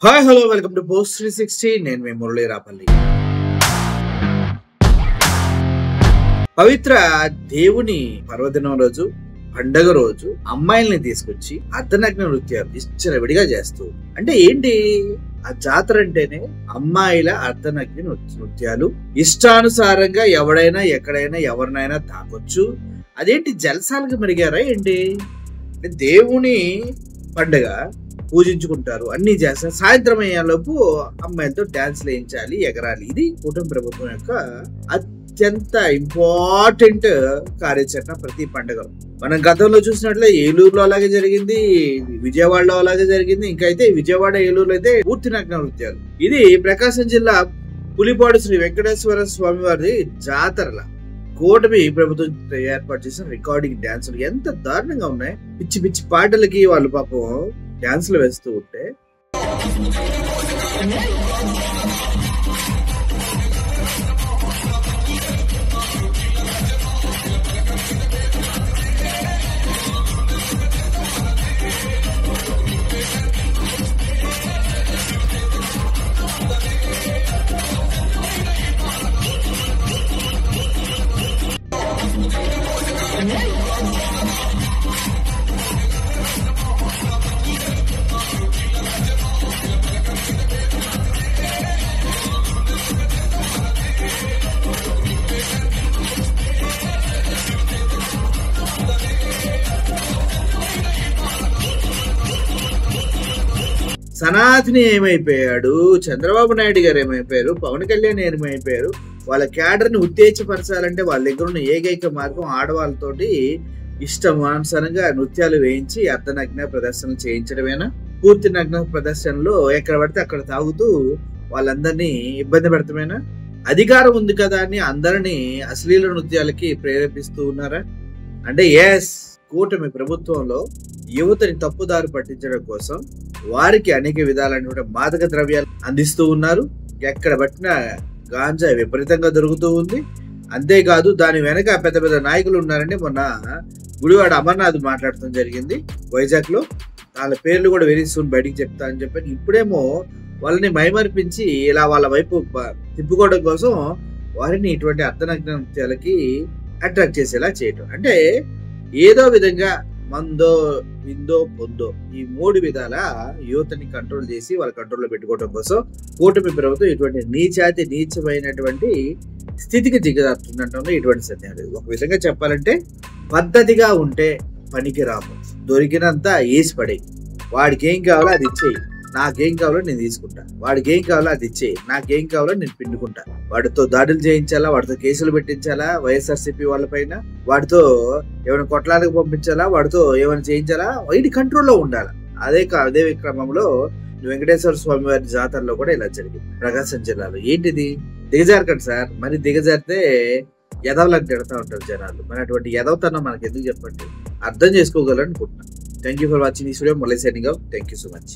Hi hello welcome to post 360. నేను మీ మురళీ రాపల్లి. పవిత్ర దేవుని పర్వదినం రోజు, పండగ రోజు అమ్మాయిల్ని తీసుకొచ్చి అర్ధనగ్న నృత్యాలు ఇచ్చలవిడిగా చేస్తూ, అంటే ఏంటి ఆ జాతర అంటేనే అమ్మాయిల అర్ధనగ్న నృత్యాలు. ఇష్టానుసారంగా ఎవడైనా ఎక్కడైనా ఎవరినైనా తాకొచ్చు. అదేంటి జలసాలకు మెరిగారా ఏంటి? దేవుని పండుగ పూజించుకుంటారు, అన్ని చేస్తారు. సాయంత్రం అయ్యేలోపు అమ్మాయిలతో డాన్స్లు వేయించాలి, ఎగరాలి. ఇది కూటమి ప్రభుత్వం యొక్క అత్యంత ఇంపార్టెంట్ కార్యాచరణ ప్రతి పండుగలో. మనం గతంలో చూసినట్లే ఏలూరులో అలాగే జరిగింది, విజయవాడలో అలాగే జరిగింది. ఇంకా అయితే విజయవాడ, ఏలూరులో అయితే పూర్తి నగ్న నృత్యాలు. ఇది ప్రకాశం జిల్లా పులిపాడు శ్రీ వెంకటేశ్వర స్వామి వారి జాతరల కూటమి ప్రభుత్వం ఏర్పాటు చేసిన రికార్డింగ్ డాన్సులు ఎంత దారుణంగా ఉన్నాయి. పిచ్చి పిచ్చి పాటలకి వాళ్ళు పాపం డాన్సులు వేస్తూ ఉంటే సనాథిని ఏమైపోయాడు, చంద్రబాబు నాయుడు గారు ఏమైపోయారు, పవన్ కళ్యాణ్ ఏమైపోయారు. వాళ్ళ క్యాడర్ ని ఉత్తేజపరచాలంటే వాళ్ళ దగ్గర ఉన్న ఏకైక మార్గం ఆడవాళ్ళతోటి ఇష్టమానుసారంగా నృత్యాలు వేయించి అర్ధనగ్న ప్రదర్శనలు చేయించడమేనా? పూర్తి నగ్న ప్రదర్శనలో ఎక్కడ పడితే అక్కడ తాగుతూ వాళ్ళందరినీ ఇబ్బంది పెడతామేనా? అధికారం ఉంది కదా అని అందరినీ అశ్లీల నృత్యాలకి ప్రేరేపిస్తూ ఉన్నారా? అంటే ఎస్, కూటమి ప్రభుత్వంలో యువతని తప్పుదారి పట్టించడం కోసం వారికి అనేక విధాలైన మాదక ద్రవ్యాలు అందిస్తూ ఉన్నారు. ఎక్కడ పట్టినా గాంజా విపరీతంగా దొరుకుతూ ఉంది. అంతేకాదు దాని వెనక పెద్ద పెద్ద నాయకులు ఉన్నారని మొన్న గుడివాడ అమర్నాథ్ మాట్లాడటం జరిగింది వైజాగ్ లో. వాళ్ళ పేర్లు కూడా వెరీ సూన్ బయటికి చెప్తా అని చెప్పి ఇప్పుడేమో వాళ్ళని మైమర్పించి ఇలా వాళ్ళ వైపు తిప్పుకోవడం కోసం వారిని ఇటువంటి అర్ధనగ్న నృత్యాలకి అట్రాక్ట్ చేసేలా చేయటం. అంటే ఏదో విధంగా మందో విందో పొందో ఈ మూడు విధాల యువతని కంట్రోల్ చేసి వాళ్ళ కంట్రోల్లో పెట్టుకోవడం కోసం కూటమి ప్రభుత్వం ఇటువంటి నీచమైనటువంటి స్థితికి దిగజారుతుందంటే ఇటువంటి సందేహం లేదు. ఒక విధంగా చెప్పాలంటే పద్ధతిగా ఉంటే పనికి రాము, దొరికినంత ఏసి పడే. వాడికి ఏం కావాలో అది ఇచ్చేయి, నాకేం కావాలో నేను తీసుకుంటా. వాడికి ఏం కావాలో అది ఇచ్చేయి, నాకేం కావాలో నేను పిండుకుంటా. వాడితో దాడులు చేయించాలా, వాడితో కేసులు పెట్టించాలా వైఎస్ఆర్సీపీ వాళ్ళ పైన, వాడితో ఏమైనా కొట్లాలకు పంపించాలా, వాడితో ఏమైనా చేయించాలా, వీడి కంట్రోల్లో ఉండాలి. అదే క్రమంలో వెంకటేశ్వర స్వామి వారి జాతరలో కూడా ఇలా జరిగింది ప్రకాశం జిల్లాలో. ఏంటిది? దిగజారకండి సార్. మరి దిగజారితే ఎదవలకు తిడతా ఉంటారు జనాలు. మరి అటువంటి ఎదవతనం మనకి ఎందుకు చెప్పండి? అర్థం చేసుకోగలనుకుంటున్నాను. Thank you for watching this video. Murali signing out. Thank you so much.